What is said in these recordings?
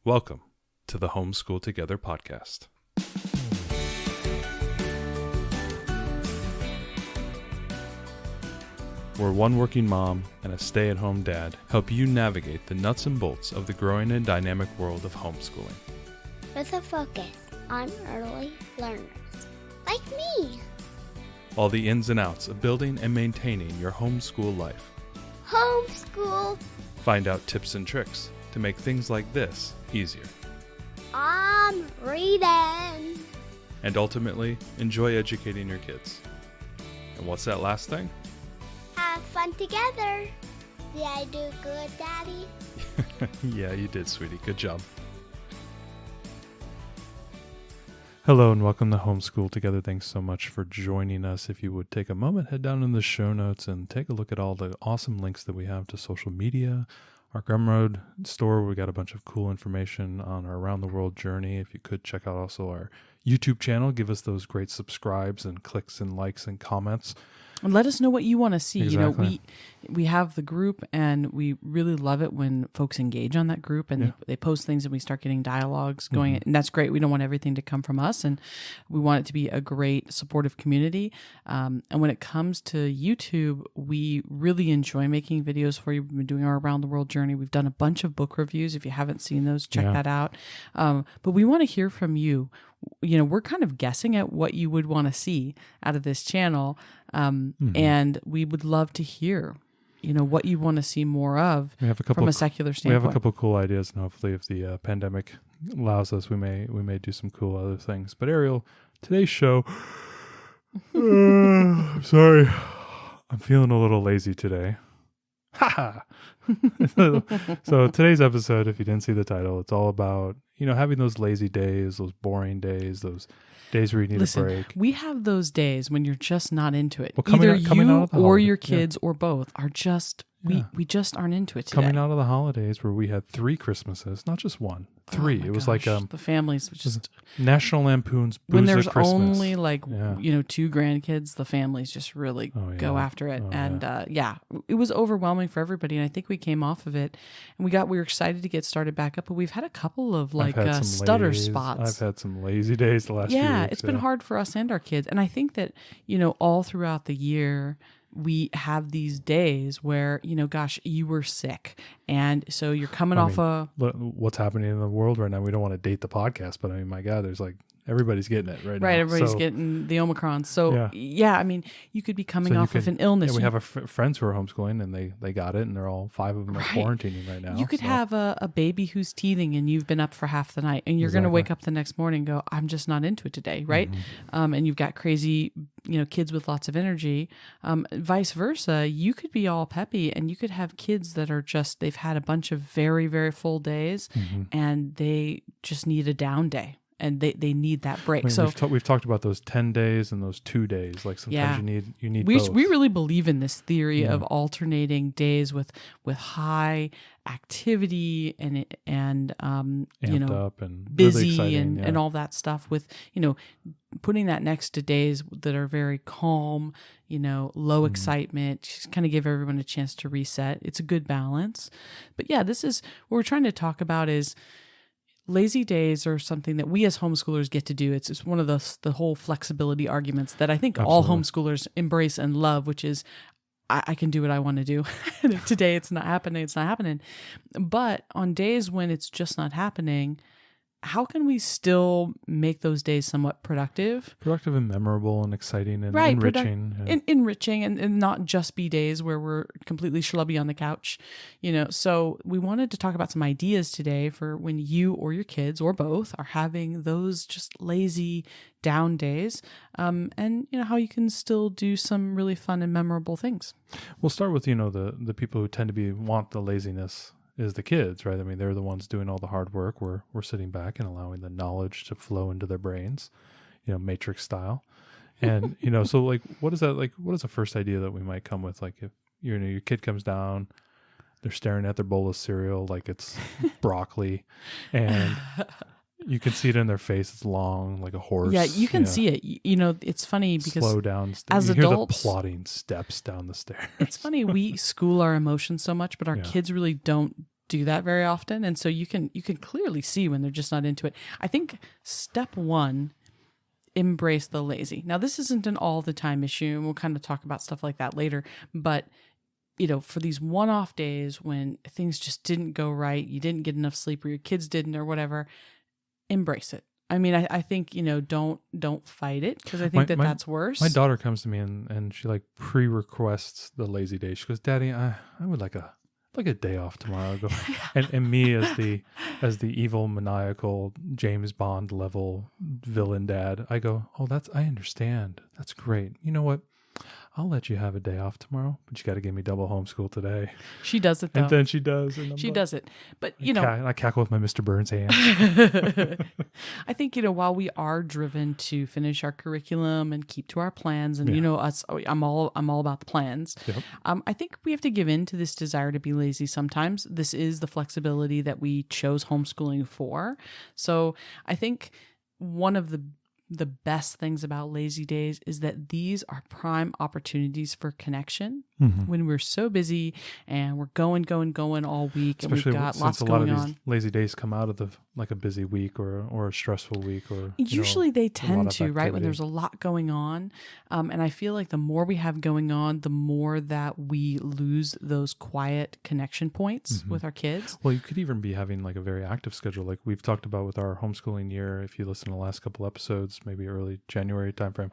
Welcome to the Homeschool Together podcast. Where one working mom and a stay-at-home dad help you navigate the nuts and bolts of the growing and dynamic world of homeschooling. With a focus on early learners, like me. All the ins and outs of building and maintaining your homeschool life. Homeschool. Find out tips and tricks to make things like this easier. I'm reading. And ultimately, enjoy educating your kids. And what's that last thing? Have fun together. Did I do good, Daddy? Yeah, you did, sweetie. Good job. Hello and welcome to Homeschool Together. Thanks so much for joining us. If you would take a moment, head down in the show notes and take a look at all the awesome links that we have to social media, our Gumroad store. We got a bunch of cool information on our around the world journey. If you could check out also our YouTube channel, give us those great subscribes and clicks and likes and comments. And let us know what you want to see. Exactly. You know, we have the group, and we really love it when folks engage on that group and they post things and we start getting dialogues going. And that's great. We don't want everything to come from us, and we want it to be a great supportive community. And when it comes to YouTube, we really enjoy making videos for you. We've been doing our around the world journey. We've done a bunch of book reviews. If you haven't seen those, check that out. But we want to hear from you. You know, we're kind of guessing at what you would want to see out of this channel. And we would love to hear, you know, what you want to see more of from a secular standpoint. We have a couple cool ideas, and hopefully if the pandemic allows us, we may do some cool other things. But Ariel, today's show, sorry, I'm feeling a little lazy today. So today's episode, if you didn't see the title, it's all about, you know, having those lazy days, those boring days, those days where you need a break. We have those days when you're just not into it. Well, Either you or your kids or both are just, we just aren't into it today. Coming out of the holidays where we had 3 Christmases, not just one, 3. It was like the families just National Lampoon's Booze when there's Christmas. only you know 2 grandkids, the families just really go after it. It was overwhelming for everybody, and I think we came off of it and we were excited to get started back up, but we've had a couple of stutter spots. I've had some lazy days the last few weeks. It's been hard for us and our kids, and I think that, you know, all throughout the year we have these days where, you know, gosh, you were sick. And so you're coming what's happening in the world right now. We don't want to date the podcast, but I mean, my God, there's like, everybody's getting it right now. Right, everybody's getting the Omicron. So, I mean, you could be coming off of an illness. Yeah, we have friends who are homeschooling, and they got it, and they're all 5 of them are quarantining right now. You could have a baby who's teething, and you've been up for half the night, and you're going to wake up the next morning and go, I'm just not into it today, right? And you've got crazy, you know, kids with lots of energy. Vice versa, you could be all peppy, and you could have kids that are just, they've had a bunch of very, very full days, and they just need a down day. And they need that break. I mean, so we've talked about those 10 days and those 2 days. Like sometimes you need both. We really believe in this theory of alternating days with high activity and you know, up and busy really and all that stuff, with, you know, putting that next to days that are very calm, you know, low excitement, just kind of give everyone a chance to reset. It's a good balance. But this is what we're trying to talk about is lazy days are something that we as homeschoolers get to do. It's one of the whole flexibility arguments that I think all homeschoolers embrace and love, which is I can do what I want to do. Today it's not happening. But on days when it's just not happening, how can we still make those days somewhat productive? Productive and memorable and exciting and enriching. Enriching and not just be days where we're completely schlubby on the couch, you know. So we wanted to talk about some ideas today for when you or your kids or both are having those just lazy down days, and, you know, how you can still do some really fun and memorable things. We'll start with, you know, the people who tend to want the laziness is the kids, right? I mean, they're the ones doing all the hard work. We're sitting back and allowing the knowledge to flow into their brains, you know, Matrix style. And, you know, so like, what is the first idea that we might come with? Like, if, you know, your kid comes down, they're staring at their bowl of cereal like it's broccoli, and you can see it in their face. It's long, like a horse. Yeah, you can see it. You know, it's funny because slow down. As you adults, hear the plodding steps down the stairs. It's funny. We school our emotions so much, but our kids really don't do that very often. And so you can clearly see when they're just not into it. I think step one, embrace the lazy. Now, this isn't an all the time issue, and we'll kind of talk about stuff like that later. But, for these one-off days when things just didn't go right, you didn't get enough sleep or your kids didn't or whatever, embrace it. I mean, I think, don't fight it, because I think that's worse. My daughter comes to me and she like pre-requests the lazy day. She goes, "Daddy, I would like a day off tomorrow." I go, and me as the evil, maniacal James Bond level villain dad, I go, "Oh, I understand. That's great. You know what? I'll let you have a day off tomorrow, but you got to give me double homeschool today." She does it though. And then she does. And she does it. But, I cackle with my Mr. Burns hand. I think, while we are driven to finish our curriculum and keep to our plans, and us, I'm all about the plans. Yep. I think we have to give in to this desire to be lazy sometimes. This is the flexibility that we chose homeschooling for. So I think one of the best things about lazy days is that these are prime opportunities for connection. When we're so busy and we're going all week, especially and we've got lots since going a lot of on. these lazy days come out of a busy week or a stressful week, or usually they tend to, right, when activity. there's a lot going on. And I feel like the more we have going on, the more that we lose those quiet connection points with our kids. Well, you could even be having like a very active schedule, like we've talked about with our homeschooling year. If you listen to the last couple episodes, maybe early January timeframe,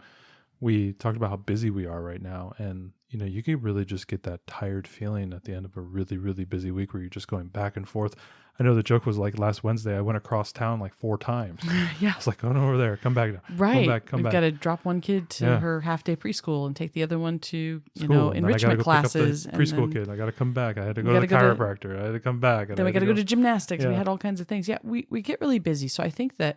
we talked about how busy we are right now. And, you could really just get that tired feeling at the end of a really, really busy week where you're just going back and forth. I know the joke was like last Wednesday, I went across town like 4 times. Yeah. I was like, "Go over there, come back now." Right. Come We've back. got to drop one kid to her half-day preschool and take the other one to, School. And enrichment go classes. Pick up the preschool kid. I got to come back. I had to go to the chiropractor. I had to come back. Then we got to go to gymnastics. Yeah. We had all kinds of things. Yeah, we get really busy. So I think that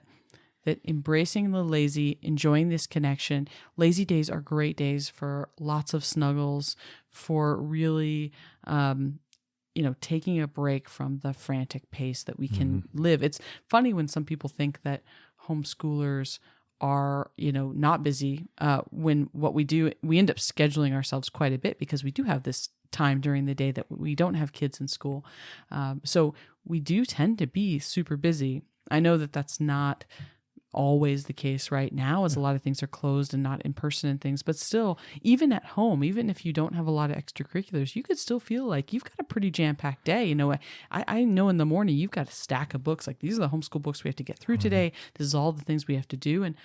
embracing the lazy, enjoying this connection, lazy days are great days for lots of snuggles, for really, taking a break from the frantic pace that we can live. It's funny when some people think that homeschoolers are, not busy, when what we do, we end up scheduling ourselves quite a bit because we do have this time during the day that we don't have kids in school. So we do tend to be super busy. I know that that's not always the case right now, as a lot of things are closed and not in person and things, but still, even at home, even if you don't have a lot of extracurriculars, you could still feel like you've got a pretty jam-packed day. I know in the morning you've got a stack of books, like these are the homeschool books we have to get through today. This is all the things we have to do. And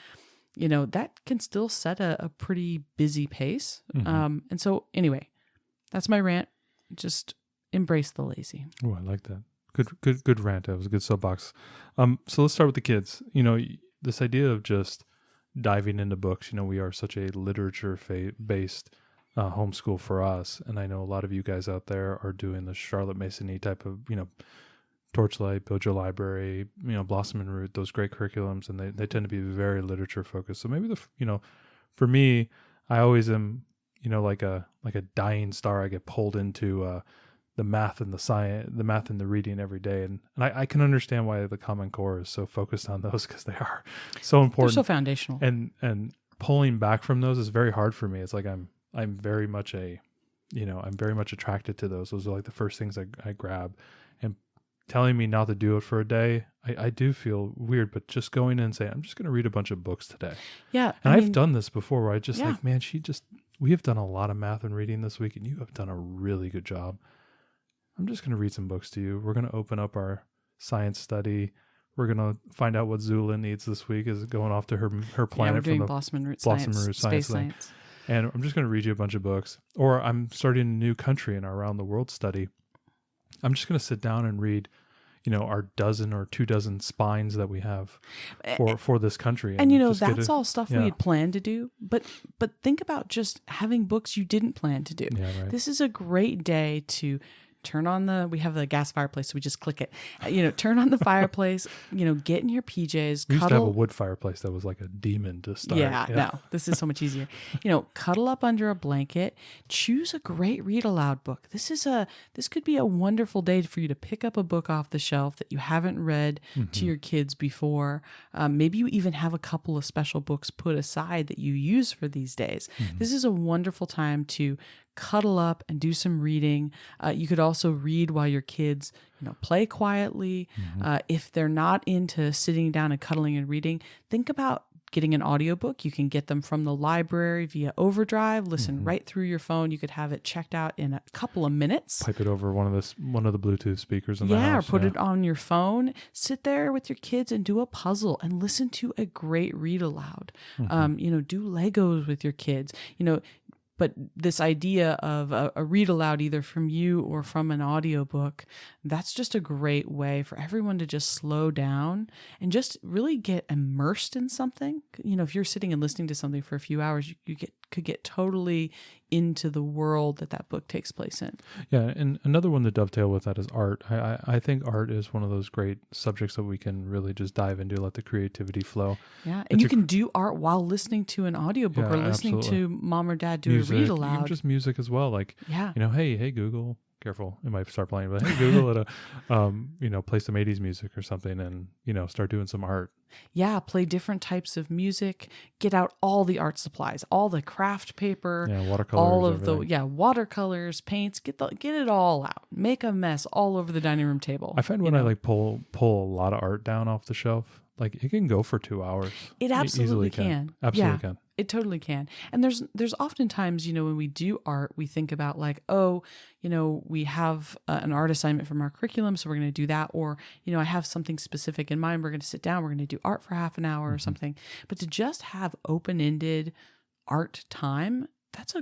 that can still set a pretty busy pace. And so anyway, that's my rant. Just embrace the lazy. Oh, I like that. Good rant. That was a good soapbox. So let's start with the kids. This idea of just diving into books, we are such a literature-based homeschool for us. And I know a lot of you guys out there are doing the Charlotte Mason-y type of, Torchlight, Build Your Library, Blossom and Root, those great curriculums. And they tend to be very literature-focused. So maybe, for me, I always am, like a dying star. I get pulled into the math and the science, the math and the reading every day. And I can understand why the Common Core is so focused on those, because they are so important. They're so foundational. And pulling back from those is very hard for me. It's like I'm very much I'm very much attracted to those. Those are like the first things I grab. And telling me not to do it for a day, I do feel weird, but just going in and saying, I'm just going to read a bunch of books today. Yeah. And I've done this before where I just like, man, we have done a lot of math and reading this week, and you have done a really good job. I'm just going to read some books to you. We're going to open up our science study. We're going to find out what Zula needs this week, is going off to her planet. Yeah, we're doing from the Blossom and Root Science Space Science. And I'm just going to read you a bunch of books. Or I'm starting a new country in our Around the World study. I'm just going to sit down and read, our dozen or 24 spines that we have for this country. And that's all stuff we had planned to do. But think about just having books you didn't plan to do. Yeah, right. This is a great day to turn on we have the gas fireplace, so we just click it. Turn on the fireplace, get in your PJs, We used cuddle. to have a wood fireplace that was like a demon to start. Yeah, no, this is so much easier. Cuddle up under a blanket, choose a great read aloud book. This could be a wonderful day for you to pick up a book off the shelf that you haven't read to your kids before. Maybe you even have a couple of special books put aside that you use for these days. This is a wonderful time to cuddle up and do some reading. You could also read while your kids, play quietly. If they're not into sitting down and cuddling and reading, think about getting an audiobook. You can get them from the library via Overdrive, listen right through your phone. You could have it checked out in a couple of minutes. Pipe it over one of the Bluetooth speakers in the house. Or put it on your phone. Sit there with your kids and do a puzzle and listen to a great read aloud. Do Legos with your kids. But this idea of a read aloud, either from you or from an audiobook, that's just a great way for everyone to just slow down and just really get immersed in something. If you're sitting and listening to something for a few hours, you could get totally into the world that book takes place in. Yeah, and another one to dovetail with that is art. I think art is one of those great subjects that we can really just dive into, let the creativity flow. Yeah, and you can do art while listening to an audiobook or listening to mom or dad do music, a read aloud. Even just music as well. Like, hey Google, careful, it might start playing, but hey Google, play some 80s music or something and, start doing some art. Yeah, play different types of music, get out all the art supplies, all the craft paper, watercolors, all of everything. Watercolors, paints, get it all out. Make a mess all over the dining room table. I find when I pull a lot of art down off the shelf, like it can go for 2 hours. It absolutely can. Absolutely can. It totally can. And there's oftentimes, when we do art, we think about we have an art assignment from our curriculum, so we're going to do that. Or, I have something specific in mind. We're going to sit down. We're going to do art for half an hour or something. But to just have open-ended art time, that's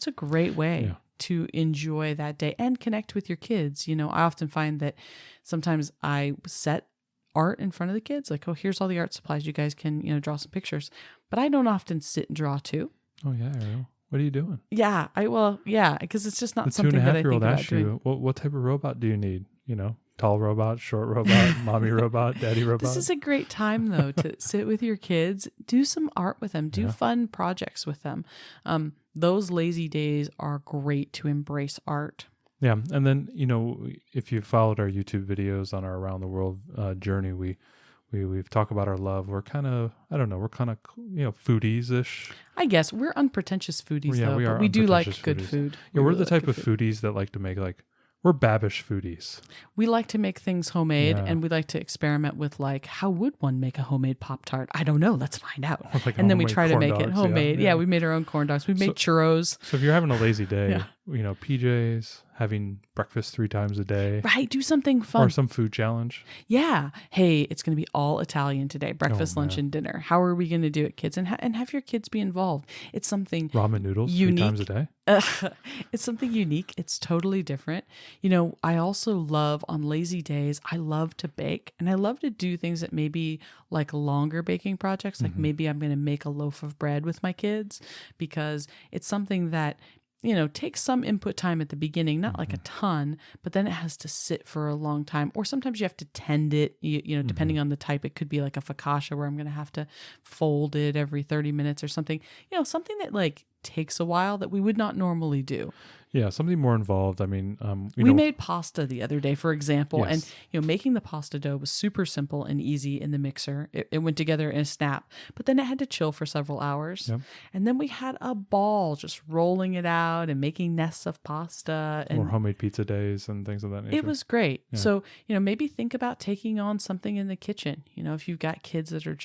a great way to enjoy that day and connect with your kids. I often find that sometimes I set art in front of the kids, like, oh, here's all the art supplies, you guys can draw some pictures, but I don't often sit and draw too. Oh yeah, Ariel, what are you doing? Because it's just not the something that I think about asked you, what type of robot do you need? Tall robot, short robot, mommy robot, daddy robot. This is a great time though to sit with your kids, do some art with them, do fun projects with them. Those lazy days are great to embrace art. Yeah, and then if you followed our YouTube videos on our Around the World journey, we've talked about our love. We're kind of foodies-ish. I guess we're unpretentious foodies though. We are. But we do like Foodies. good food. Yeah, we're the type of foodies that like to make we're Babish foodies. We like to make things homemade, and we like to experiment with how would one make a homemade Pop-Tart? I don't know. Let's find out. And then we try to make it homemade. Yeah, we made our own corn dogs. We made churros. So if you're having a lazy day, PJs, having breakfast 3 times a day. Right, do something fun. Or some food challenge. Yeah. Hey, it's going to be all Italian today. Breakfast, lunch, and dinner. How are we going to do it, kids? And have your kids be involved. It's something ramen noodles unique. 3 times a day. It's something unique. It's totally different. I also love on lazy days, I love to bake, and I love to do things that maybe like longer baking projects. Like maybe I'm going to make a loaf of bread with my kids, because it's something that takes some input time at the beginning, not like a ton, but then it has to sit for a long time. Or sometimes you have to tend it, depending on the type. It could be like a focaccia where I'm going to have to fold it every 30 minutes or something, something that takes a while that we would not normally do. Yeah, something more involved. I mean, we made pasta the other day, for example, yes. And making the pasta dough was super simple and easy in the mixer. It went together in a snap, but then it had to chill for several hours. Yep. And then we had a ball just rolling it out and making nests of pasta. Or homemade pizza days and things of that nature. It was great. Yeah. So, maybe think about taking on something in the kitchen. If you've got kids that are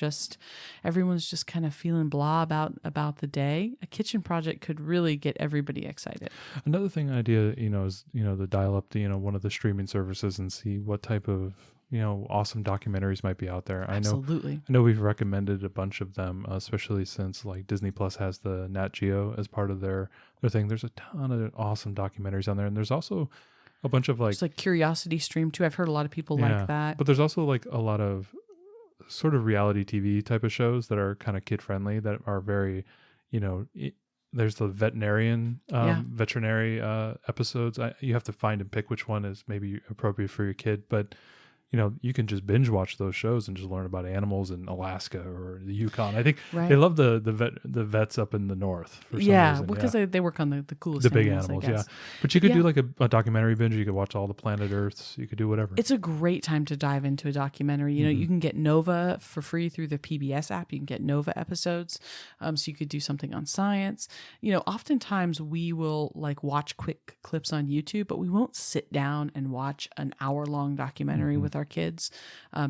everyone's just kind of feeling blah about the day, a kitchen project could really get everybody excited. Another idea, is, to dial up the, one of the streaming services and see what type of, awesome documentaries might be out there. Absolutely. I know we've recommended a bunch of them, especially since Disney Plus has the Nat Geo as part of their thing. There's a ton of awesome documentaries on there. And there's also a bunch of it's Curiosity Stream too. I've heard a lot of people like that. But there's also a lot of sort of reality TV type of shows that are kind of kid friendly, that are very, there's the veterinary episodes. You have to find and pick which one is maybe appropriate for your kid. But you can just binge watch those shows and just learn about animals in Alaska or the Yukon. I think Right. they love the vets up in the north for some Yeah, reason. because they work on the coolest The big animals, I animals, guess. yeah. But you could Yeah. do like a documentary binge. You could watch all the planet Earths. You could do whatever. It's a great time to dive into a documentary. You can get Nova for free through the PBS app. You can get Nova episodes. So you could do something on science. Oftentimes we will like watch quick clips on YouTube, but we won't sit down and watch an hour-long documentary with our kids,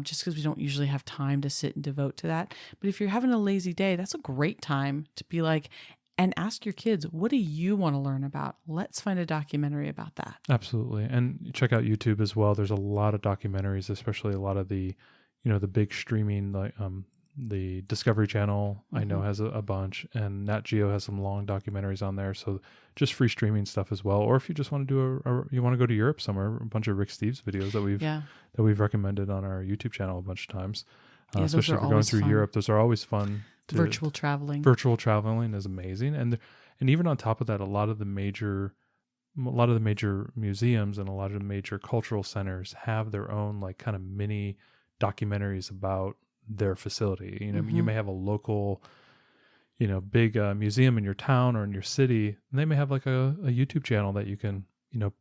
just because we don't usually have time to sit and devote to that. But if you're having a lazy day, that's a great time to be like, and ask your kids, what do you want to learn about? Let's find a documentary about that. Absolutely. And check out YouTube as well. There's a lot of documentaries, especially a lot of the, the big streaming, like the Discovery Channel, I know has a bunch, and Nat Geo has some long documentaries on there. So just free streaming stuff as well. Or if you just want to do you want to go to Europe somewhere, a bunch of Rick Steves videos that we've recommended on our YouTube channel a bunch of times. Especially if you're going through Europe, those are always fun. Virtual traveling is amazing, and even on top of that, a lot of the major museums and a lot of the major cultural centers have their own like kind of mini documentaries about their facility. You may have a local big museum in your town or in your city, and they may have like a YouTube channel that you can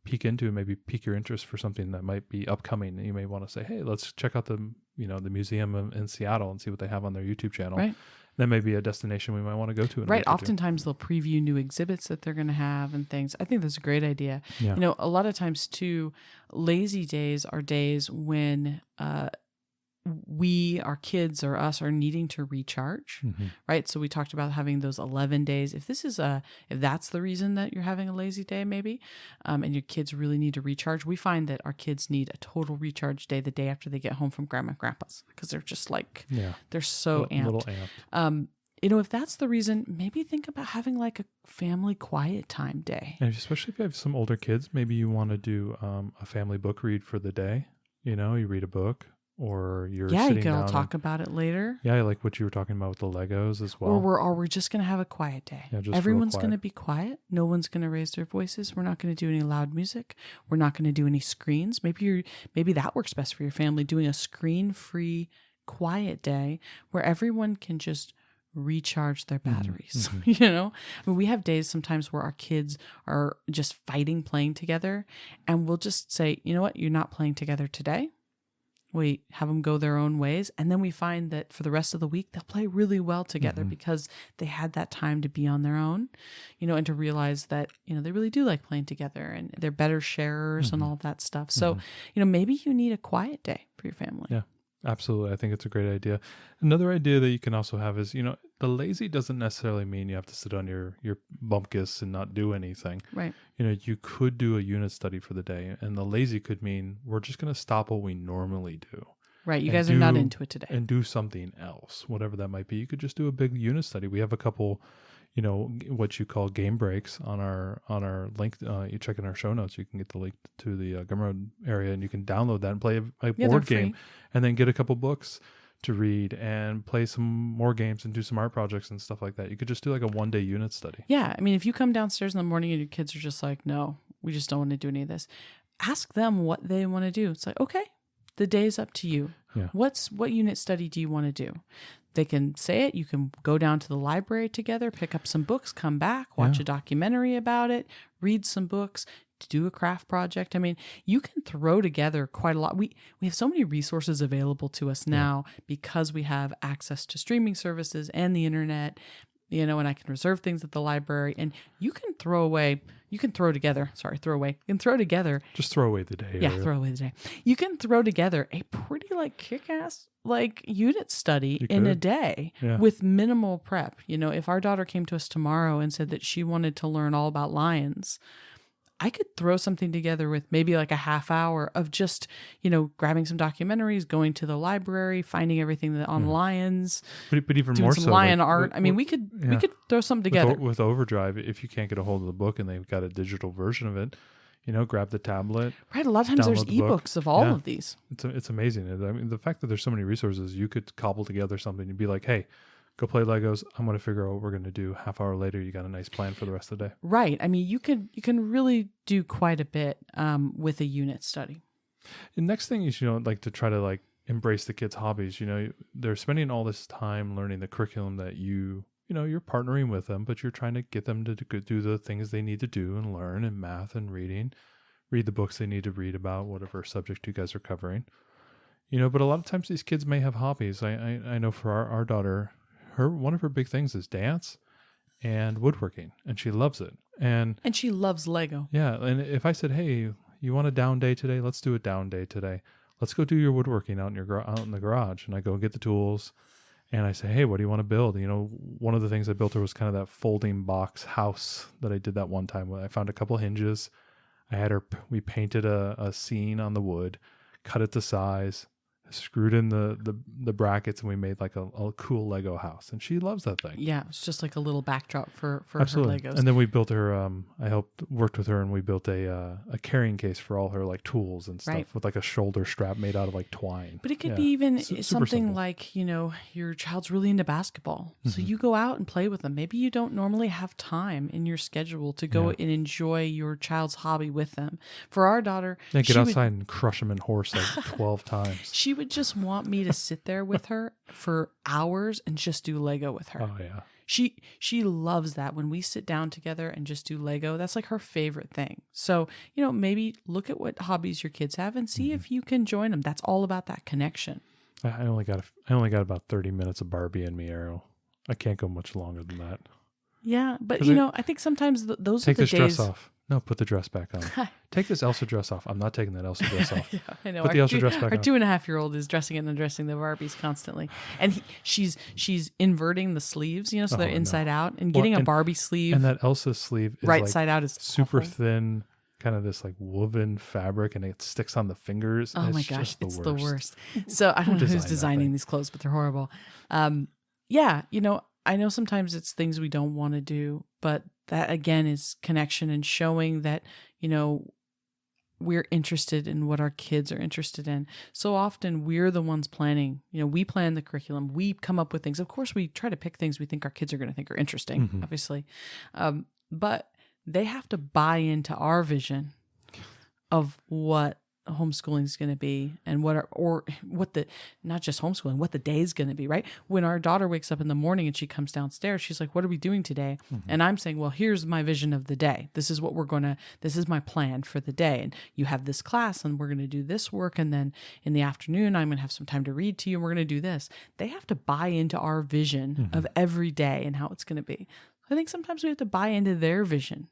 peek into and maybe pique your interest for something that might be upcoming. You may want to say, hey, let's check out the museum in Seattle and see what they have on their YouTube channel. Right. That may be a destination we might want to go to. Right. Oftentimes they'll preview new exhibits that they're going to have and things. I think that's a great idea. Yeah. A lot of times too, lazy days are days when our kids or us are needing to recharge, right? So we talked about having those 11 days. If that's the reason that you're having a lazy day, maybe, and your kids really need to recharge, we find that our kids need a total recharge day the day after they get home from grandma and grandpa's, because they're just like, they're so amped. A little amped. If that's the reason, maybe think about having like a family quiet time day. And especially if you have some older kids, maybe you want to do a family book read for the day. You read a book. Or you're sitting you can down all talk about it later. Yeah, like what you were talking about with the Legos as well. Or we're just going to have a quiet day. Yeah, just everyone's going to be quiet. No one's going to raise their voices. We're not going to do any loud music. We're not going to do any screens. Maybe that works best for your family, doing a screen-free quiet day where everyone can just recharge their batteries. We have days sometimes where our kids are just fighting playing together, and we'll just say, you know what, you're not playing together today. We have them go their own ways. And then we find that for the rest of the week, they'll play really well together because they had that time to be on their own, and to realize that, they really do like playing together and they're better sharers and all of that stuff. So, maybe you need a quiet day for your family. Yeah, absolutely. I think it's a great idea. Another idea that you can also have is, the lazy doesn't necessarily mean you have to sit on your bumpkus and not do anything. Right. You could do a unit study for the day, and the lazy could mean we're just going to stop what we normally do. Right. You guys are not into it today. And do something else, whatever that might be. You could just do a big unit study. We have a couple, what you call game breaks on our link. You check in our show notes. You can get the link to the Gumroad area, and you can download that and play a board game, and then get a couple books to read and play some more games and do some art projects and stuff like that. You could just do like a 1-day unit study. Yeah. I mean, if you come downstairs in the morning and your kids are just like, no, we just don't want to do any of this, ask them what they want to do. It's like, okay, the day's up to you. Yeah. What unit study do you want to do? They can say it. You can go down to the library together, pick up some books, come back, watch a documentary about it, read some books, to do a craft project. I mean, you can throw together quite a lot. We have so many resources available to us now because we have access to streaming services and the internet, and I can reserve things at the library, and you can throw together. Just throw away the day. Yeah, throw away the day. You can throw together a pretty like kick-ass like unit study in a day with minimal prep. If our daughter came to us tomorrow and said that she wanted to learn all about lions, I could throw something together with maybe like a half hour of just, grabbing some documentaries, going to the library, finding everything that on lions, but even doing more some so lion art. I mean, we could throw something together. With Overdrive, if you can't get a hold of the book and they've got a digital version of it, grab the tablet. Right. A lot of times there's ebooks of all of these. It's amazing. I mean, the fact that there's so many resources, you could cobble together something and be like, hey, go play Legos. I'm going to figure out what we're going to do. Half hour later, you got a nice plan for the rest of the day. Right. I mean, you can really do quite a bit with a unit study. The next thing is, like to try to like embrace the kids' hobbies. They're spending all this time learning the curriculum that you're partnering with them, but you're trying to get them to do the things they need to do and learn, and math and reading, read the books they need to read about whatever subject you guys are covering. But a lot of times these kids may have hobbies. I know for our daughter, one of her big things is dance and woodworking, and she loves it. And she loves Lego. Yeah, and if I said, "Hey, you want a down day today? Let's do a down day today. Let's go do your woodworking out in the garage." And I go get the tools, and I say, "Hey, what do you want to build?" One of the things I built her was kind of that folding box house that I did that one time. I found a couple hinges. We painted a scene on the wood, cut it to size, screwed in the brackets, and we made like a cool Lego house, and she loves that thing. Yeah, it's just like a little backdrop for Absolutely. her Legos. And then we built her worked with her, and we built a carrying case for all her like tools and stuff, with like a shoulder strap made out of like twine. But it could be even something like, your child's really into basketball. So you go out and play with them. Maybe you don't normally have time in your schedule to go and enjoy your child's hobby with them. For our daughter, get outside and crush them in horse like 12 times. She would just want me to sit there with her for hours and just do Lego with her. Oh yeah. She loves that when we sit down together and just do Lego. That's like her favorite thing. So, maybe look at what hobbies your kids have and see if you can join them. That's all about that connection. I only got about 30 minutes of Barbie in me, Ariel. I can't go much longer than that. Yeah, but I think sometimes those take are the this days. dress off. No, put the dress back on. Take this Elsa dress off. I'm not taking that Elsa dress off. Yeah, I know. Put the Elsa dress back on. Our 2.5-year-old is dressing and undressing the Barbies constantly, and she's inverting the sleeves, so they're inside out, and getting a Barbie sleeve. And that Elsa sleeve is right like side out is super awful. Thin, kind of this like woven fabric, and it sticks on the fingers. Oh my gosh, it's the worst. So I don't know who's designing these clothes, but they're horrible. Yeah, I know sometimes it's things we don't want to do, but that again is connection and showing that, we're interested in what our kids are interested in. So often we're the ones planning, we plan the curriculum, we come up with things. Of course, we try to pick things we think our kids are going to think are interesting, obviously. But they have to buy into our vision of what homeschooling is going to be, and not just homeschooling, what the day is going to be, right? When our daughter wakes up in the morning and she comes downstairs, she's like, "What are we doing today?" And I'm saying, "Well, here's my vision of the day. This is this is my plan for the day. And you have this class, and we're going to do this work. And then in the afternoon, I'm going to have some time to read to you, and we're going to do this." They have to buy into our vision of every day and how it's going to be. I think sometimes we have to buy into their vision.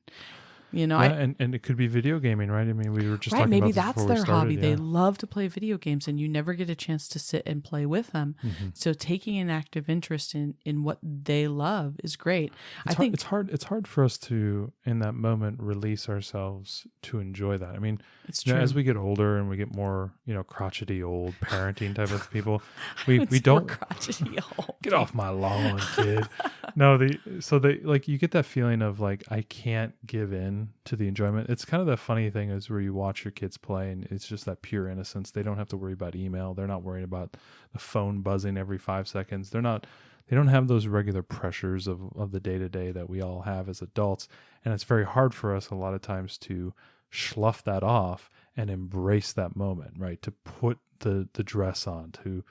And it could be video gaming, right? I mean, we were just talking maybe about this that's their hobby. Yeah. They love to play video games, and you never get a chance to sit and play with them. So taking an active interest in what they love is great. I think it's hard for us to, in that moment, release ourselves to enjoy that. I mean, it's true. As we get older and we get more, crotchety old parenting type of people, we don't crotchety old. Get off my lawn, kid. No, you get that feeling of like, I can't give in to the enjoyment. It's kind of the funny thing is where you watch your kids play, and it's just that pure innocence. They don't have to worry about email. They're not worrying about the phone buzzing every 5 seconds. They don't have those regular pressures of the day-to-day that we all have as adults. And it's very hard for us a lot of times to slough that off and embrace that moment, right? To put the dress on, to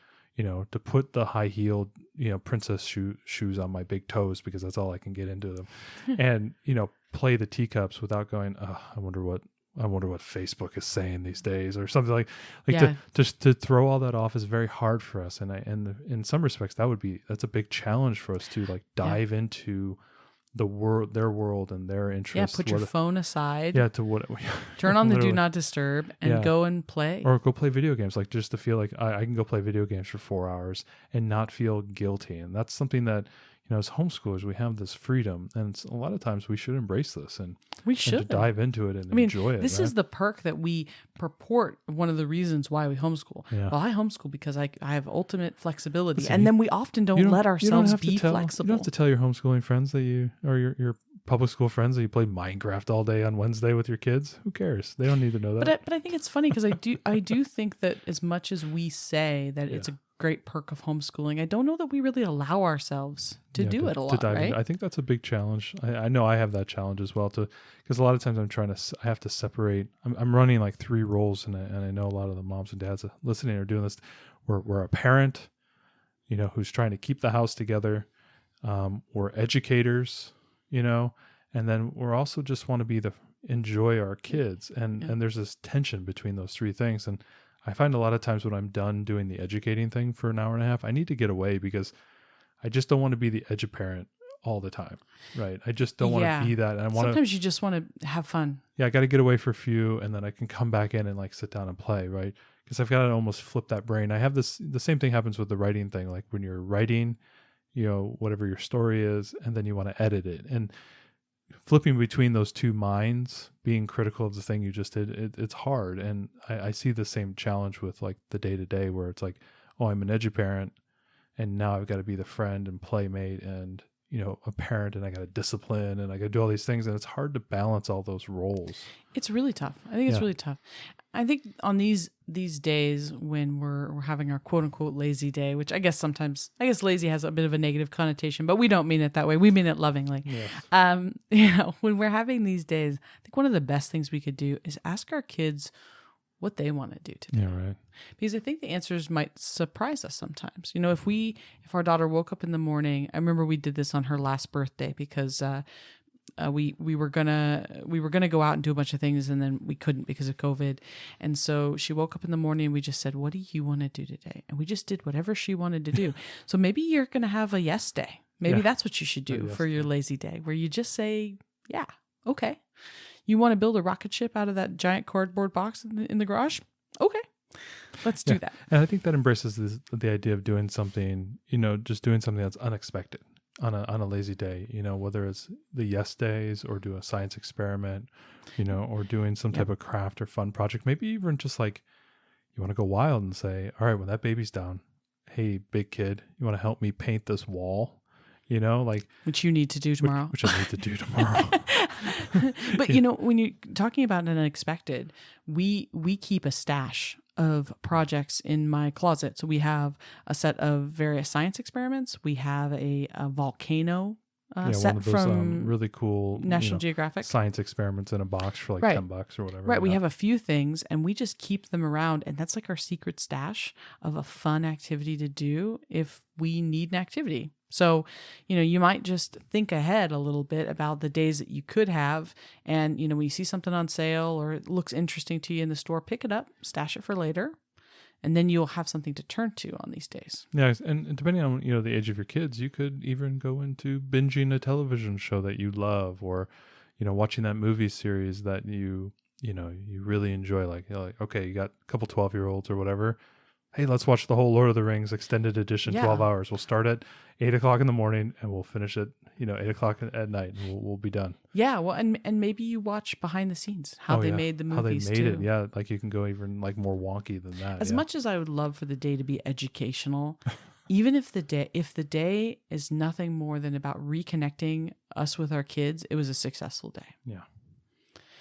put the high-heeled, princess shoes on my big toes because that's all I can get into them. And, play the teacups without going, "Oh, I wonder what Facebook is saying these days," or something like to throw all that off is very hard for us. And in some respects that's a big challenge for us to like dive into their world and their interests. Yeah, put your phone aside. Yeah, turn on the do not disturb and go and play. Or go play video games, like just to feel like I can go play video games for 4 hours and not feel guilty. And that's something that, as homeschoolers, we have this freedom, and a lot of times we should embrace this and to dive into it and enjoy it. This is the perk that we purport. One of the reasons why we homeschool. Yeah. Well, I homeschool because I have ultimate flexibility, and then we often don't let ourselves be flexible. You don't have to tell your homeschooling friends that your public school friends that you play Minecraft all day on Wednesday with your kids. Who cares? They don't need to know that. But I think it's funny because I do think that as much as we say that it's a great perk of homeschooling. I don't know that we really allow ourselves to do it a lot, dive right? in. I think that's a big challenge. I know I have that challenge as well, because a lot of times I have to separate. I'm running like 3 roles, and I know a lot of the moms and dads listening are doing this. We're a parent, who's trying to keep the house together. We're educators, and then we're also just want to enjoy our kids. And there's this tension between those 3 things. And I find a lot of times when I'm done doing the educating thing for an hour and a half, I need to get away because I just don't want to be the edu-parent all the time, right? I just don't want to be that. And sometimes you just want to have fun. Yeah, I got to get away for a few, and then I can come back in and like sit down and play, right? Because I've got to almost flip that brain. I have the same thing happens with the writing thing. Like when you're writing, whatever your story is, and then you want to edit it. And flipping between those 2 minds, being critical of the thing you just did, it's hard. And I see the same challenge with like the day-to-day where it's like, oh, I'm an edu-parent, and now I've got to be the friend and playmate and, a parent, and I got to discipline, and I got to do all these things. And it's hard to balance all those roles. It's really tough. I think it's really tough. I think on these days when we're having our quote unquote lazy day, which I guess lazy has a bit of a negative connotation, but we don't mean it that way. We mean it lovingly. Yes. When we're having these days, I think one of the best things we could do is ask our kids what they want to do today. Yeah, right. Because I think the answers might surprise us sometimes. If our daughter woke up in the morning, I remember we did this on her last birthday because we were gonna go out and do a bunch of things, and then we couldn't because of COVID. And so she woke up in the morning and we just said, "What do you want to do today?" And we just did whatever she wanted to do. So maybe you're gonna have a yes day. Maybe that's what you should do for your lazy day, where you just say, "Yeah, okay." You want to build a rocket ship out of that giant cardboard box in the garage? Okay, let's do that. And I think that embraces the idea of doing something, just doing something that's unexpected on a lazy day, whether it's the yes days or do a science experiment, or doing some type of craft or fun project. Maybe even just like you want to go wild and say, all right, when that baby's down, hey, big kid, you want to help me paint this wall? Which you need to do tomorrow. Which I need to do tomorrow. But when you're talking about an unexpected, we keep a stash of projects in my closet. So we have a set of various science experiments. We have a volcano set one of those, from really cool National Geographic science experiments in a box for like $10 or whatever. Right. We have a few things, and we just keep them around, and that's like our secret stash of a fun activity to do if we need an activity. So, you might just think ahead a little bit about the days that you could have. And, when you see something on sale or it looks interesting to you in the store, pick it up, stash it for later, and then you'll have something to turn to on these days. Yeah. And depending on, the age of your kids, you could even go into binging a television show that you love, or, watching that movie series that you really enjoy. Like, okay, you got a couple 12-year-olds or whatever. Hey, let's watch the whole Lord of the Rings extended edition, 12 hours. We'll start at 8 o'clock in the morning and we'll finish at 8 o'clock at night, and we'll be done. Yeah, well, and maybe you watch behind the scenes how they made the movies, how they made it. Yeah, like you can go even like more wonky than that. As much as I would love for the day to be educational, even if the day is nothing more than about reconnecting us with our kids, it was a successful day. Yeah.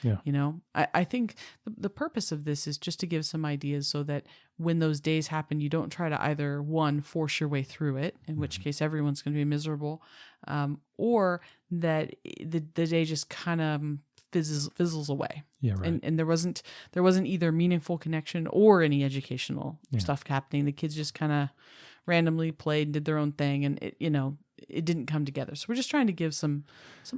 Yeah. I think the purpose of this is just to give some ideas so that when those days happen, you don't try to either, one, force your way through it, in which case everyone's going to be miserable, or that the day just kind of fizzles away. Yeah, right. And there wasn't either meaningful connection or any educational stuff happening. The kids just kind of randomly played and did their own thing, and it didn't come together. So we're just trying to give some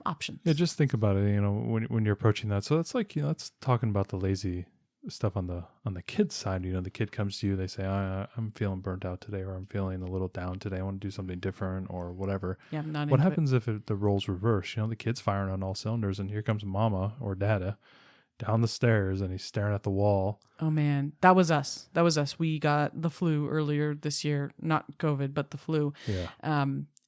options. Yeah, just think about it, when you're approaching that. So it's like, that's talking about the lazy stuff on the kid's side. The kid comes to you, they say, I'm feeling burnt out today, or I'm feeling a little down today. I want to do something different or whatever. Yeah, I'm not. What happens if the roles reverse? The kid's firing on all cylinders, and here comes mama or dada down the stairs, and he's staring at the wall. Oh man, that was us. We got the flu earlier this year, not COVID, but the flu. Yeah.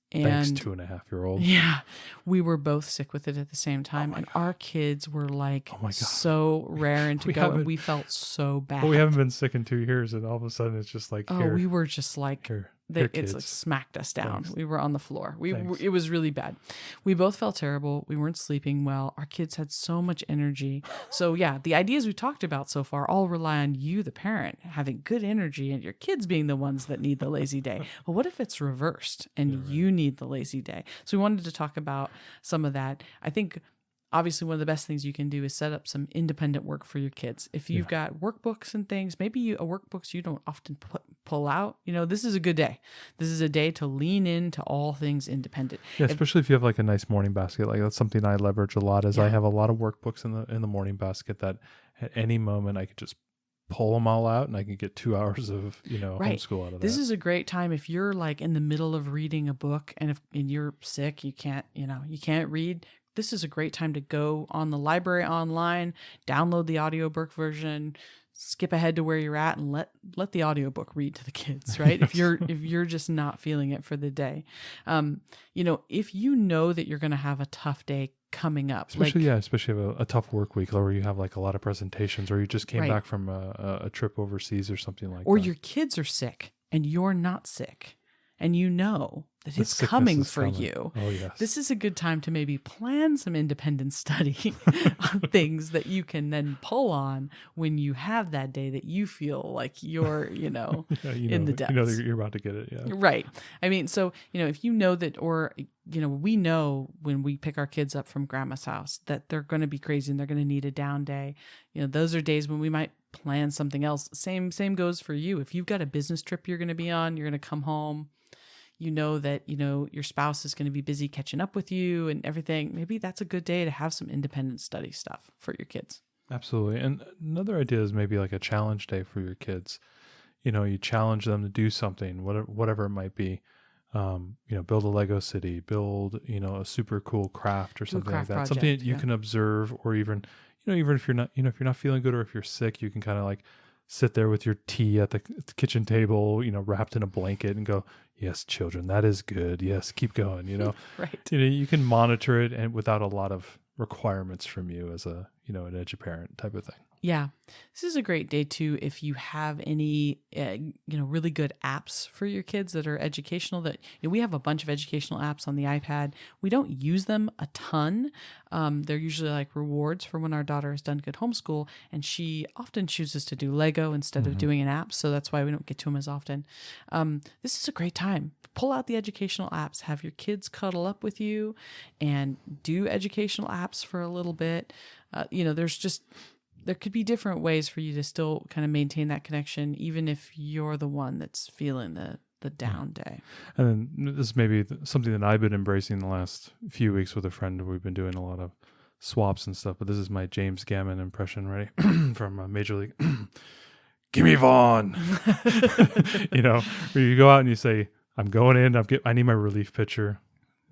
Thanks, 2.5-year-old. Yeah, we were both sick with it at the same time, and our kids were like so raring to go, and we felt so bad. But we haven't been sick in 2 years, and all of a sudden it's just like, we were just like, It's like smacked us down. Thanks. We were on the floor. Thanks. It was really bad. We both felt terrible. We weren't sleeping well. Our kids had so much energy. So yeah, the ideas we talked about so far all rely on you, the parent, having good energy and your kids being the ones that need the lazy day. Well, what if it's reversed and you need the lazy day? So we wanted to talk about some of that. I think obviously one of the best things you can do is set up some independent work for your kids. If you've got workbooks and things, maybe workbooks you don't often pull out, this is a good day. This is a day to lean into all things independent. Yeah, especially if you have like a nice morning basket. Like that's something I leverage a lot is I have a lot of workbooks in the morning basket that at any moment I could just pull them all out and I can get 2 hours of, homeschool out of that. This is a great time if you're like in the middle of reading a book and you're sick, you can't read. This is a great time to go on the library online, download the audiobook version, skip ahead to where you're at and let the audiobook read to the kids, right? If you're just not feeling it for the day. If you know that you're going to have a tough day coming up. Especially a tough work week where you have like a lot of presentations or you just came back from a trip overseas or something like that. Or your kids are sick and you're not sick and that it's coming for you. Oh, yes. This is a good time to maybe plan some independent study on things that you can then pull on when you have that day that you feel like you're, in the depths. You know that you're about to get it, yeah. Right. I mean, so, if you know that, or, we know when we pick our kids up from grandma's house that they're going to be crazy and they're going to need a down day. Those are days when we might plan something else. Same goes for you. If you've got a business trip you're going to be on, you're going to come home. That, your spouse is going to be busy catching up with you and everything. Maybe that's a good day to have some independent study stuff for your kids. Absolutely. And another idea is maybe like a challenge day for your kids. You challenge them to do something, whatever it might be. Build a Lego city, build, a super cool craft or something like that. Project, something that you can observe, or even, even if you're not, if you're not feeling good or if you're sick, you can kind of like sit there with your tea at the kitchen table, wrapped in a blanket and go, yes, children, that is good. Yes, keep going, Right. You can monitor it and without a lot of requirements from you as an eduparent type of thing. Yeah. This is a great day too if you have any really good apps for your kids that are educational. That we have a bunch of educational apps on the iPad. We don't use them a ton. They're usually like rewards for when our daughter has done good homeschool, and she often chooses to do Lego instead of doing an app, so that's why we don't get to them as often. This is a great time. Pull out the educational apps, have your kids cuddle up with you and do educational apps for a little bit. There could be different ways for you to still kind of maintain that connection, even if you're the one that's feeling the down day. And then this is maybe something that I've been embracing the last few weeks with a friend. We've been doing a lot of swaps and stuff, but this is my James Gammon impression, ready? From Major League. Gimme Vaughn! Where you go out and you say, I'm going in, I need my relief pitcher.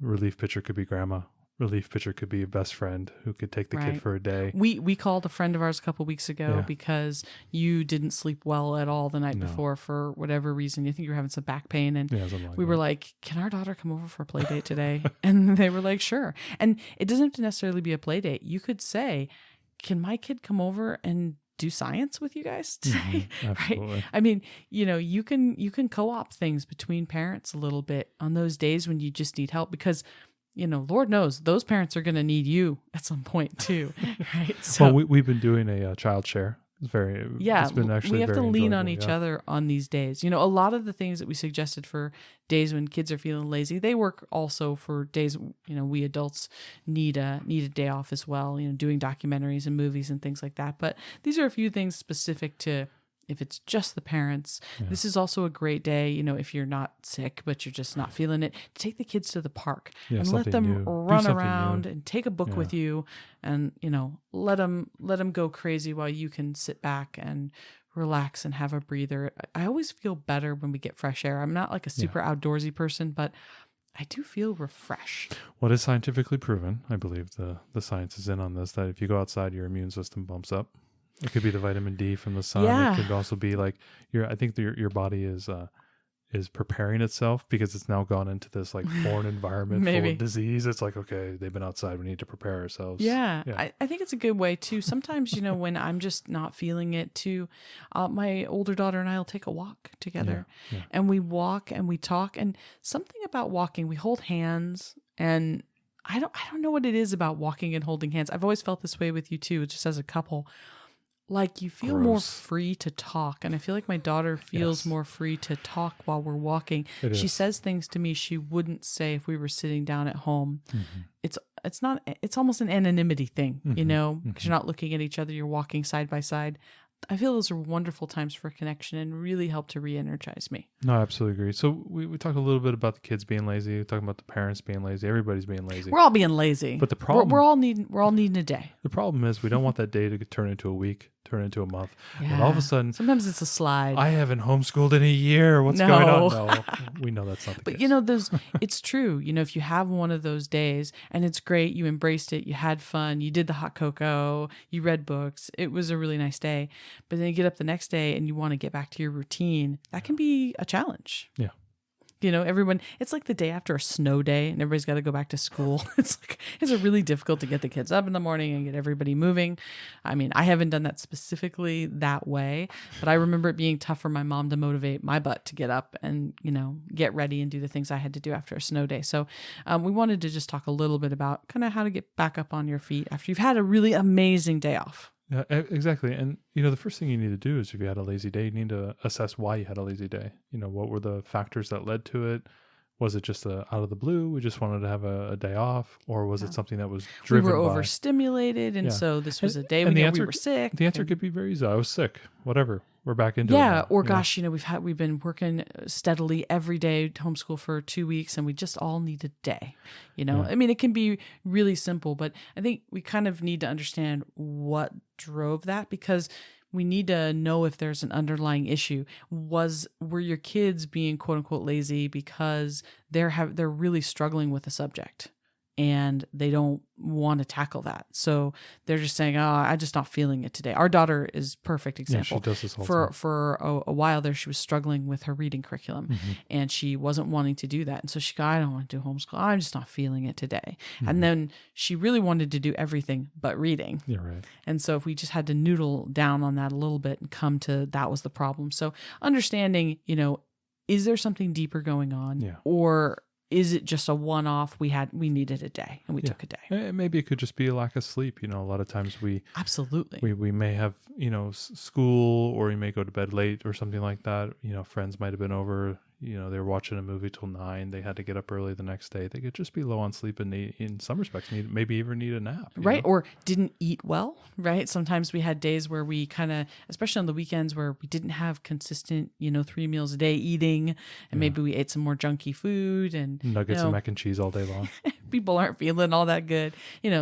Relief pitcher could be grandma. Relief pitcher could be a best friend who could take the kid for a day. We called a friend of ours a couple weeks ago because you didn't sleep well at all the night before for whatever reason. You think you were having some back pain, and we were like, "Can our daughter come over for a play date today?" And they were like, "Sure." And it doesn't have to necessarily be a play date. You could say, "Can my kid come over and do science with you guys today?" Right? I mean, you can co-op things between parents a little bit on those days when you just need help, because Lord knows those parents are going to need you at some point too, right? So, well, we've been doing a child share. It's been actually we have to lean on each other on these days. A lot of the things that we suggested for days when kids are feeling lazy, they work also for days, we adults need a day off as well, doing documentaries and movies and things like that. But these are a few things specific to if it's just the parents. This is also a great day, if you're not sick, but you're just not feeling it, take the kids to the park and let them run around and take a book with you and, let them go crazy while you can sit back and relax and have a breather. I always feel better when we get fresh air. I'm not like a super outdoorsy person, but I do feel refreshed. What is scientifically proven, I believe the science is in on this, that if you go outside, your immune system bumps up. It could be the vitamin D from the sun. It could also be like your body is is preparing itself because it's now gone into this like foreign environment full Maybe. of disease. It's like, okay, they've been outside. We need to prepare ourselves. Yeah. I think it's a good way too. Sometimes, when I'm just not feeling it too, my older daughter and I will take a walk together and we walk and we talk, and something about walking, we hold hands, and I don't know what it is about walking and holding hands. I've always felt this way with you too, just as a couple. Like you feel more free to talk. And I feel like my daughter feels more free to talk while we're walking. She says things to me she wouldn't say if we were sitting down at home. It's almost an anonymity thing, because you're not looking at each other, you're walking side by side. I feel those are wonderful times for connection and really help to re-energize me. No, I absolutely agree. So we talked a little bit about the kids being lazy. We're talking about the parents being lazy. Everybody's being lazy. We're all being lazy. But the problem, we're all needing a day. The problem is we don't want that day to turn into a week, turn into a month. Yeah. And all of a sudden, sometimes it's a slide. I haven't homeschooled in a year. What's going on? No, we know that's not the case. But it's true. If you have one of those days and it's great, you embraced it, you had fun, you did the hot cocoa, you read books, it was a really nice day. But then you get up the next day and you want to get back to your routine. That can be a challenge. Yeah. It's like the day after a snow day and everybody's got to go back to school. It's really difficult to get the kids up in the morning and get everybody moving. I mean, I haven't done that specifically that way, but I remember it being tough for my mom to motivate my butt to get up and, get ready and do the things I had to do after a snow day. So we wanted to just talk a little bit about kind of how to get back up on your feet after you've had a really amazing day off. Yeah, exactly. And, the first thing you need to do is if you had a lazy day, you need to assess why you had a lazy day. What were the factors that led to it? Was it just out of the blue? We just wanted to have a day off, or was it something that was driven by? We were overstimulated, and so this was a day we were sick. The answer could be very easy. I was sick. Whatever. We're back into it. Yeah, or gosh, we've been working steadily every day, homeschool for 2 weeks, and we just all need a day. I mean, it can be really simple, but I think we kind of need to understand what drove that, because we need to know if there's an underlying issue. Were your kids being quote unquote lazy because they're really struggling with a subject and they don't want to tackle that? So they're just saying, "Oh, I'm just not feeling it today." Our daughter is perfect example. Yeah, she does this all for a while there, she was struggling with her reading curriculum, and she wasn't wanting to do that. And so she goes, "I don't want to do homeschool. I'm just not feeling it today." And then she really wanted to do everything but reading. Yeah, right. And so if we just had to noodle down on that a little bit and come to that was the problem. So understanding, is there something deeper going on? Yeah. Or is it just a one-off? We needed a day and we took a day. Maybe it could just be a lack of sleep. A lot of times absolutely we may have, school, or you may go to bed late or something like that. Friends might have been over, they were watching a movie till 9. They had to get up early the next day. They could just be low on sleep and in some respects maybe even need a nap. Right. Or didn't eat well, right? Sometimes we had days where we kind of, especially on the weekends, where we didn't have consistent, 3 meals a day eating, and maybe we ate some more junky food and nuggets and mac and cheese all day long. People aren't feeling all that good,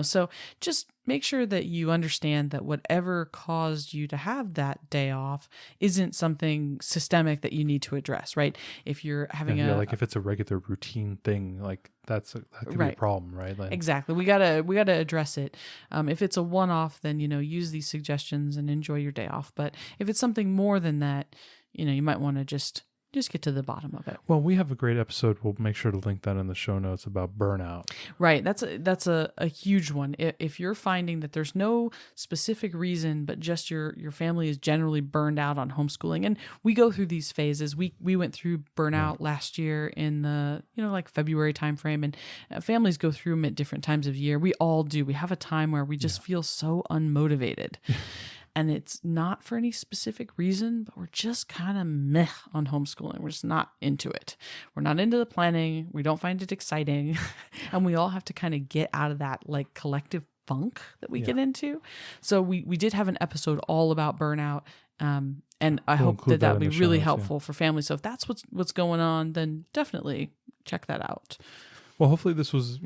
so just make sure that you understand that whatever caused you to have that day off isn't something systemic that you need to address, right? If you're having if it's a regular routine thing, like that could be a problem, right? Exactly. We gotta address it. If it's a one-off, then, use these suggestions and enjoy your day off. But if it's something more than that, you might want to just get to the bottom of it. Well, we have a great episode. We'll make sure to link that in the show notes about burnout. Right. That's a huge one. If you're finding that there's no specific reason, but just your family is generally burned out on homeschooling, and we go through these phases. We went through burnout last year in the February timeframe, and families go through them at different times of year. We all do. We have a time where we just feel so unmotivated. And it's not for any specific reason, but we're just kind of meh on homeschooling. We're just not into it. We're not into the planning. We don't find it exciting. And we all have to kind of get out of that collective funk that we get into. So we did have an episode all about burnout. And I hope that would be really helpful for families. So if that's what's going on, then definitely check that out. Well, hopefully this was,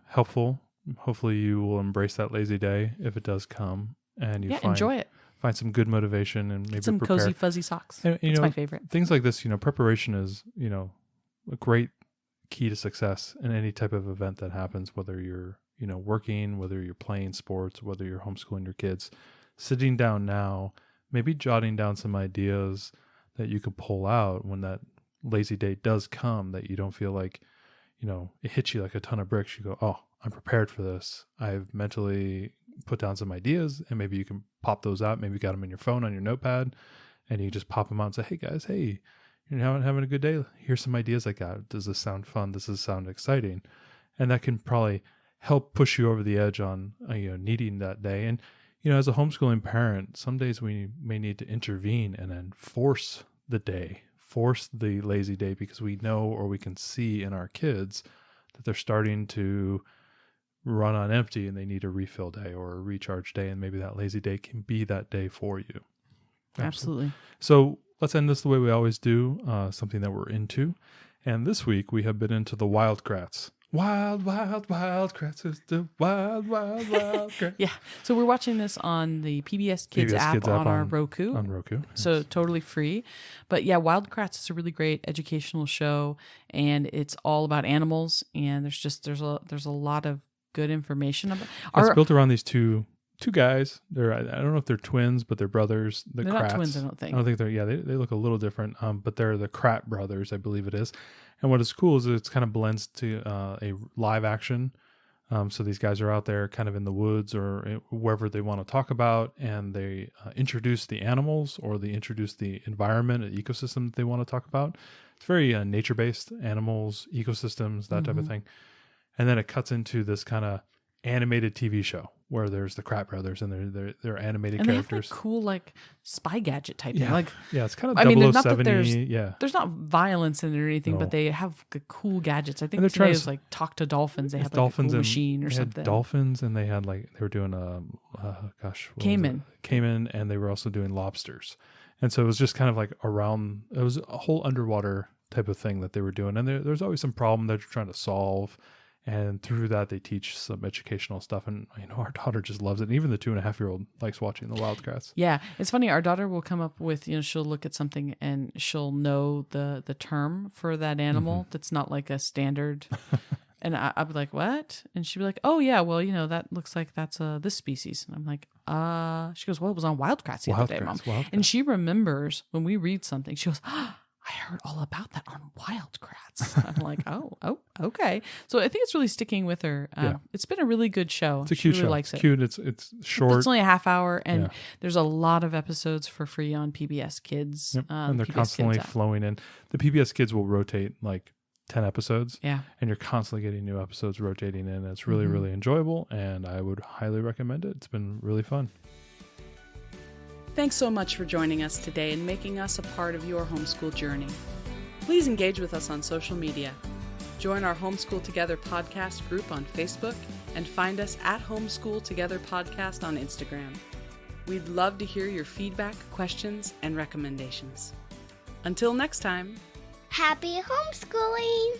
helpful. Hopefully you will embrace that lazy day if it does come. And you enjoy it. Find some good motivation and maybe some prepare. Cozy fuzzy socks. And, That's my favorite. Things like this, preparation is, a great key to success in any type of event that happens, whether you're, working, whether you're playing sports, whether you're homeschooling your kids. Sitting down now, maybe jotting down some ideas that you could pull out when that lazy day does come, that you don't feel like, it hits you like a ton of bricks. You go, oh, I'm prepared for this. I've mentally put down some ideas, and maybe you can pop those out. Maybe you got them in your phone on your notepad, and you just pop them out and say, hey guys, hey, you're having a good day. Here's some ideas I got. Does this sound fun? Does this sound exciting? And that can probably help push you over the edge on, needing that day. And, as a homeschooling parent, some days we may need to intervene and then force the lazy day, because we know, or we can see in our kids that they're starting to run on empty and they need a refill day or a recharge day. And maybe that lazy day can be that day for you. Absolutely. So let's end this the way we always do, something that we're into. And this week we have been into the Wildcrats. Wild, wild, Wildcrats is the wild, wild, Wildcrats. Yeah. So we're watching this on the PBS Kids app on our Roku. On Roku. So yes. Totally free. But yeah, Wildcrats is a really great educational show, and it's all about animals, and there's a lot of good information about It's built around these two guys. I don't know if they're twins, but they're brothers. They're Kratts. not twins, I don't think. They look a little different, but they're the Kratt brothers, I believe it is. And what is cool is it's kind of blends to a live action. So these guys are out there kind of in the woods or wherever they want to talk about, and they introduce the animals, or they introduce the environment, an ecosystem that they want to talk about. It's very nature-based, animals, ecosystems, that type of thing. And then it cuts into this kind of animated TV show where there's the Kratt brothers and they're animated characters. They have that cool spy gadget type thing. It's kind of 0070. There's not violence in it or anything, but they have cool gadgets. I think today was talk to dolphins. They had a cool machine or something. Dolphins, and they were doing Cayman, and they were also doing lobsters. And so it was just kind of like it was a whole underwater type of thing that they were doing. And there's always some problem that you're trying to solve. And through that, they teach some educational stuff. And, our daughter just loves it. And even the 2.5-year-old likes watching the Wildcrats. Yeah. It's funny. Our daughter will come up with, she'll look at something and she'll know the term for that animal that's not like a standard. And I'll be like, what? And she'd be like, oh, yeah, well, that looks like that's this species. And I'm like, she goes, well, it was on Wildcrats the other day, Mom. Wildcrats. And she remembers when we read something, she goes, I heard all about that on Wildcrats. I'm like, oh, okay. So I think it's really sticking with her. It's been a really good show. It's a cute she really show. likes it's it. Cute. It's short. It's only a half hour, and there's a lot of episodes for free on PBS Kids. Yep. And they're PBS constantly Kids flowing in. The PBS Kids will rotate like 10 episodes. Yeah. And you're constantly getting new episodes rotating in. It's really, really enjoyable, and I would highly recommend it. It's been really fun. Thanks so much for joining us today and making us a part of your homeschool journey. Please engage with us on social media. Join our Homeschool Together podcast group on Facebook and find us at Homeschool Together Podcast on Instagram. We'd love to hear your feedback, questions, and recommendations. Until next time. Happy homeschooling!